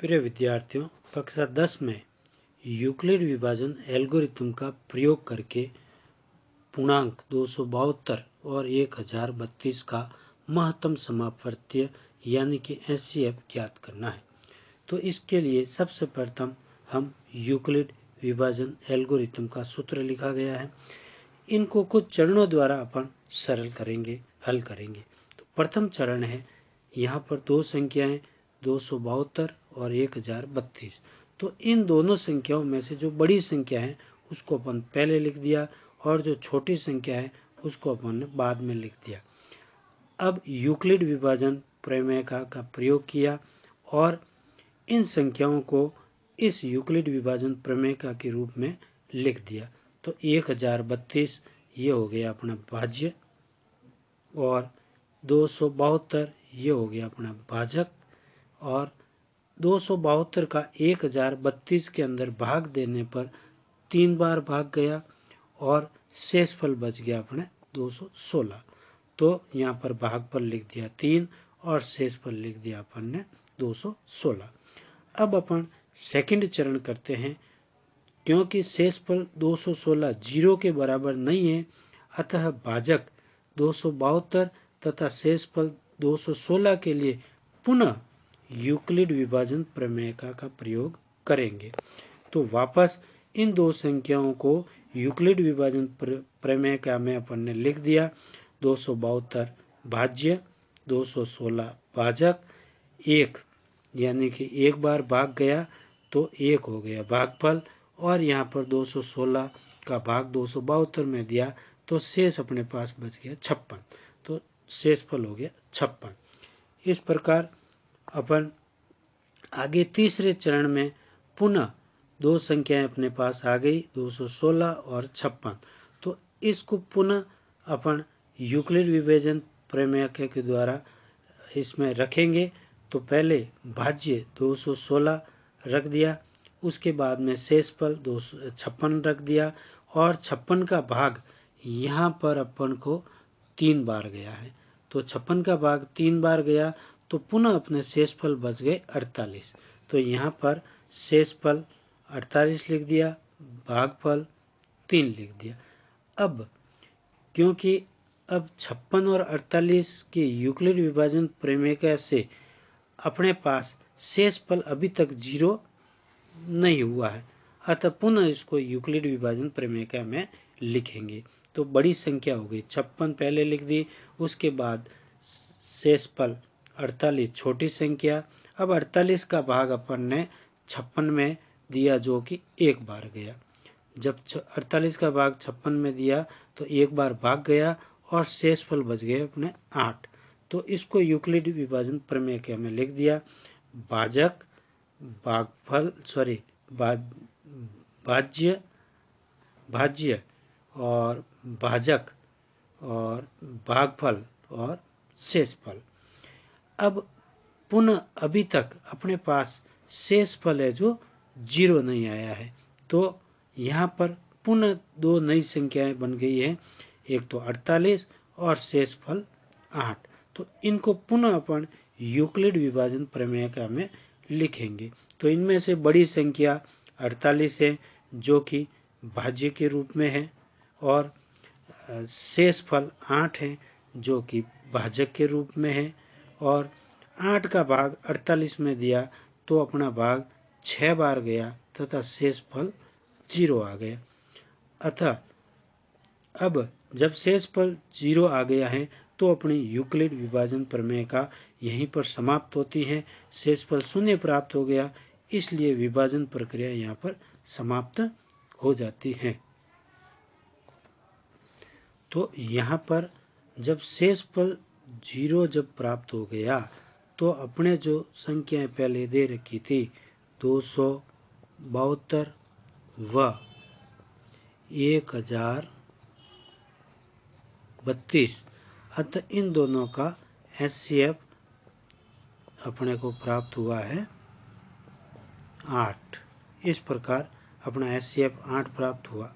प्रिय विद्यार्थियों, कक्षा 10 में यूक्लिड विभाजन एल्गोरिथम का प्रयोग करके पूर्णांक 272 और 1032 का महत्तम समापवर्तीय यानी कि एचसीएफ ज्ञात करना है। तो इसके लिए सबसे प्रथम हम यूक्लिड विभाजन एल्गोरिथम का सूत्र लिखा गया है, इनको कुछ चरणों द्वारा अपन सरल करेंगे, हल करेंगे। तो प्रथम चरण है, यहाँ पर दो संख्याएं 272 और 1032। तो इन दोनों संख्याओं में से जो बड़ी संख्या है उसको अपन पहले लिख दिया और जो छोटी संख्या है उसको अपन ने बाद में लिख दिया। अब यूक्लिड विभाजन प्रमेय का प्रयोग किया और इन संख्याओं को इस यूक्लिड विभाजन प्रमेय का के रूप में लिख दिया। तो 1032 ये हो गया अपना भाज्य और 272 ये हो गया अपना भाजक और 272 का 1032 के अंदर भाग देने पर 3 बार भाग गया और शेषफल बच गया अपने 216। तो यहाँ पर भागफल लिख दिया 3 और शेषफल लिख दिया अपन ने 216। अब अपन सेकंड चरण करते हैं। क्योंकि शेषफल 216 जीरो के बराबर नहीं है, अतः भाजक 272 तथा शेषफल 216 के लिए पुनः यूक्लिड विभाजन प्रमेय का प्रयोग करेंगे। तो वापस इन दो संख्याओं को यूक्लिड विभाजन प्रमेय का में अपन ने लिख दिया। 272 भाज्य, 216 भाजक, 1 यानी कि एक बार भाग गया तो 1 हो गया भागफल और यहाँ पर 216 का भाग 272 में दिया तो शेष अपने पास बच गया 56। तो शेषफल हो गया 56। इस प्रकार अपन आगे तीसरे चरण में पुनः दो संख्याएं अपने पास आ गई 216 और 56। तो इसको पुनः अपन यूक्लिड विभाजन प्रमेय के द्वारा इसमें रखेंगे। तो पहले भाज्य 216 रख दिया, उसके बाद में शेषफल 256 रख दिया और 56 का भाग यहाँ पर अपन को 3 बार गया है। तो 56 का भाग 3 बार गया तो पुनः अपने शेषफल बच गए 48। तो यहाँ पर शेषफल 48 लिख दिया, भागफल 3 लिख दिया। अब क्योंकि अब 56 और 48 के यूक्लिड विभाजन प्रमेय से अपने पास शेषफल अभी तक 0 नहीं हुआ है, अतः पुनः इसको यूक्लिड विभाजन प्रमेय में लिखेंगे। तो बड़ी संख्या हो गई 56 पहले लिख दी, उसके बाद शेषफल 48 छोटी संख्या। अब 48 का भाग अपन ने 56 में दिया जो कि एक बार गया। जब 48 का भाग 56 में दिया तो एक बार भाग गया और शेषफल बच गए अपने 8। तो इसको यूक्लिड विभाजन प्रमेय में लिख दिया। भाजक, भागफल भाज्य और भाजक और भागफल और शेषफल। अब पुनः अभी तक अपने पास शेषफल है जो 0 नहीं आया है, तो यहाँ पर पुनः दो नई संख्याएं बन गई है, एक तो 48 और शेषफल 8। तो इनको पुनः अपन यूक्लिड विभाजन प्रमेय में लिखेंगे। तो इनमें से बड़ी संख्या 48 है जो कि भाज्य के रूप में है और शेषफल 8 है जो कि भाजक के रूप में है और 8 का भाग 48 में दिया तो अपना भाग 6 बार गया तथा शेषफल 0 आ गया। अतः अब जब शेषफल 0 आ गया है तो अपनी यूक्लिड विभाजन प्रमेय का यहीं पर समाप्त होती है। शेषफल 0 प्राप्त हो गया, इसलिए विभाजन प्रक्रिया यहाँ पर समाप्त हो जाती है। तो यहाँ पर जब शेषफल 0 जब प्राप्त हो गया तो अपने जो संख्याएं पहले दे रखी थी 272 व 1032, अतः इन दोनों का एचसीएफ अपने को प्राप्त हुआ है 8। इस प्रकार अपना एचसीएफ 8 प्राप्त हुआ।